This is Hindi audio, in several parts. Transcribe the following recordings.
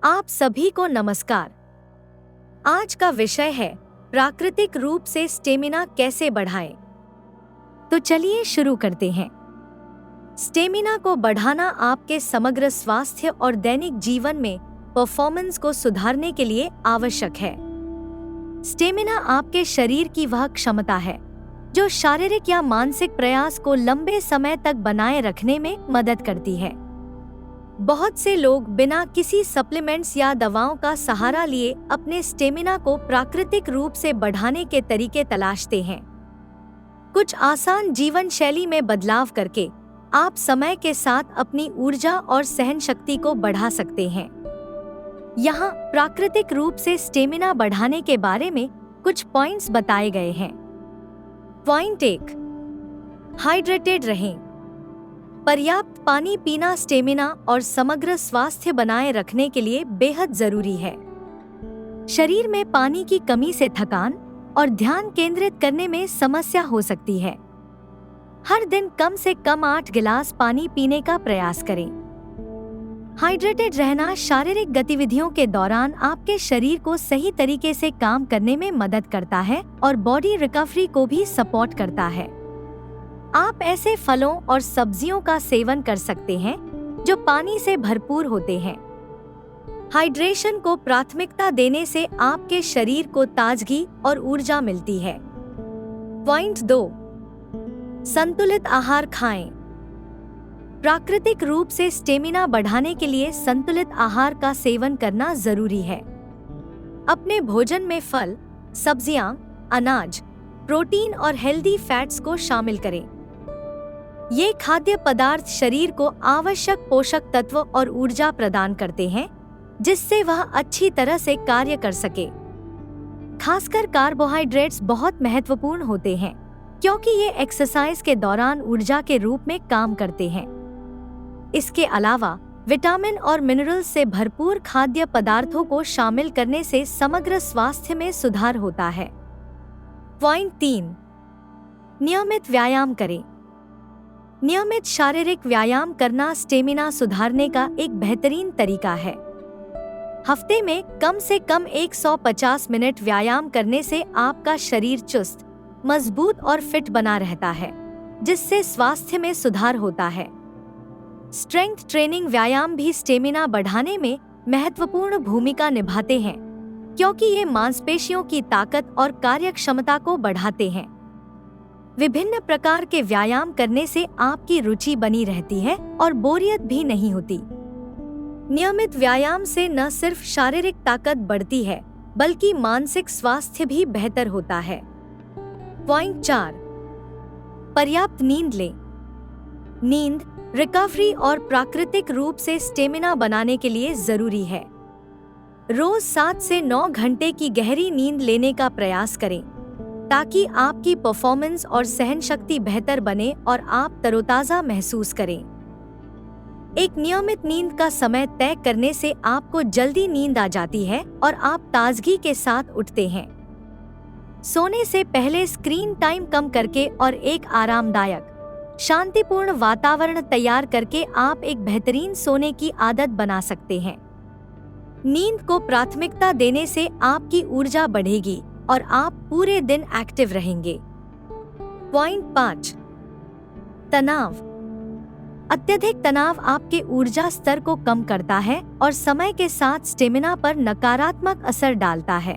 आप सभी को नमस्कार। आज का विषय है प्राकृतिक रूप से स्टेमिना कैसे बढ़ाएं। तो चलिए शुरू करते हैं। स्टेमिना को बढ़ाना आपके समग्र स्वास्थ्य और दैनिक जीवन में परफॉर्मेंस को सुधारने के लिए आवश्यक है। स्टेमिना आपके शरीर की वह क्षमता है जो शारीरिक या मानसिक प्रयास को लंबे समय तक बनाए रखने में मदद करती है। बहुत से लोग बिना किसी सप्लीमेंट्स या दवाओं का सहारा लिए अपने स्टेमिना को प्राकृतिक रूप से बढ़ाने के तरीके तलाशते हैं। कुछ आसान जीवन शैली में बदलाव करके आप समय के साथ अपनी ऊर्जा और सहन शक्ति को बढ़ा सकते हैं। यहाँ प्राकृतिक रूप से स्टेमिना बढ़ाने के बारे में कुछ पॉइंट्स बताए गए हैं। पॉइंट 1, हाइड्रेटेड रहें। पर्याप्त पानी पीना स्टेमिना और समग्र स्वास्थ्य बनाए रखने के लिए बेहद जरूरी है। शरीर में पानी की कमी से थकान और ध्यान केंद्रित करने में समस्या हो सकती है। हर दिन कम से कम 8 गिलास पानी पीने का प्रयास करें। हाइड्रेटेड रहना शारीरिक गतिविधियों के दौरान आपके शरीर को सही तरीके से काम करने में मदद करता है और बॉडी रिकवरी को भी सपोर्ट करता है। आप ऐसे फलों और सब्जियों का सेवन कर सकते हैं जो पानी से भरपूर होते हैं। हाइड्रेशन को प्राथमिकता देने से आपके शरीर को ताजगी और ऊर्जा मिलती है। पॉइंट 2, संतुलित आहार खाएं। प्राकृतिक रूप से स्टेमिना बढ़ाने के लिए संतुलित आहार का सेवन करना जरूरी है। अपने भोजन में फल, सब्जियां, अनाज, प्रोटीन और हेल्दी फैट्स को शामिल करें। ये खाद्य पदार्थ शरीर को आवश्यक पोषक तत्व और ऊर्जा प्रदान करते हैं जिससे वह अच्छी तरह से कार्य कर सके। खासकर कार्बोहाइड्रेट्स बहुत महत्वपूर्ण होते हैं क्योंकि ये एक्सरसाइज के दौरान ऊर्जा के रूप में काम करते हैं। इसके अलावा विटामिन और मिनरल्स से भरपूर खाद्य पदार्थों को शामिल करने से समग्र स्वास्थ्य में सुधार होता है। पॉइंट 3, नियमित व्यायाम करें। नियमित शारीरिक व्यायाम करना स्टेमिना सुधारने का एक बेहतरीन तरीका है। हफ्ते में कम से कम 150 मिनट व्यायाम करने से आपका शरीर चुस्त, मजबूत और फिट बना रहता है जिससे स्वास्थ्य में सुधार होता है। स्ट्रेंथ ट्रेनिंग व्यायाम भी स्टेमिना बढ़ाने में महत्वपूर्ण भूमिका निभाते हैं क्योंकि ये मांसपेशियों की ताकत और कार्यक्षमता को बढ़ाते हैं। विभिन्न प्रकार के व्यायाम करने से आपकी रुचि बनी रहती है और बोरियत भी नहीं होती। नियमित व्यायाम से न सिर्फ शारीरिक ताकत बढ़ती है बल्कि मानसिक स्वास्थ्य भी बेहतर होता है। पॉइंट 4, पर्याप्त नींद लें। नींद, रिकवरी और प्राकृतिक रूप से स्टेमिना बनाने के लिए जरूरी है। रोज 7 से 9 घंटे की गहरी नींद लेने का प्रयास करें ताकि आपकी परफॉर्मेंस और सहन शक्ति बेहतर बने और आप तरोताजा महसूस करें। एक नियमित नींद का समय तय करने से आपको जल्दी नींद आ जाती है और आप ताजगी के साथ उठते हैं। सोने से पहले स्क्रीन टाइम कम करके और एक आरामदायक, शांतिपूर्ण वातावरण तैयार करके आप एक बेहतरीन सोने की आदत बना सकते हैं। नींद को प्राथमिकता देने से आपकी ऊर्जा बढ़ेगी और आप पूरे दिन एक्टिव रहेंगे। पॉइंट 5, तनाव। अत्यधिक तनाव आपके ऊर्जा स्तर को कम करता है और समय के साथ स्टेमिना पर नकारात्मक असर डालता है।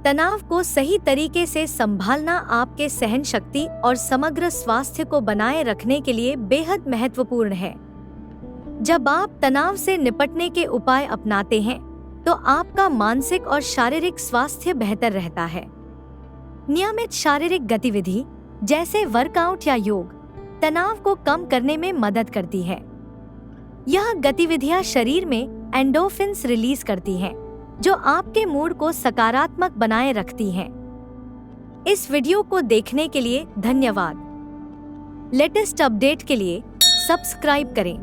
तनाव को सही तरीके से संभालना आपके सहन शक्ति और समग्र स्वास्थ्य को बनाए रखने के लिए बेहद महत्वपूर्ण है। जब आप तनाव से निपटने के उपाय अपनाते हैं तो आपका मानसिक और शारीरिक स्वास्थ्य बेहतर रहता है। नियमित शारीरिक गतिविधि जैसे वर्कआउट या योग तनाव को कम करने में मदद करती है। यह गतिविधियां शरीर में एंडोर्फिन्स रिलीज करती हैं, जो आपके मूड को सकारात्मक बनाए रखती हैं। इस वीडियो को देखने के लिए धन्यवाद। लेटेस्ट अपडेट के लिए सब्सक्राइब करें।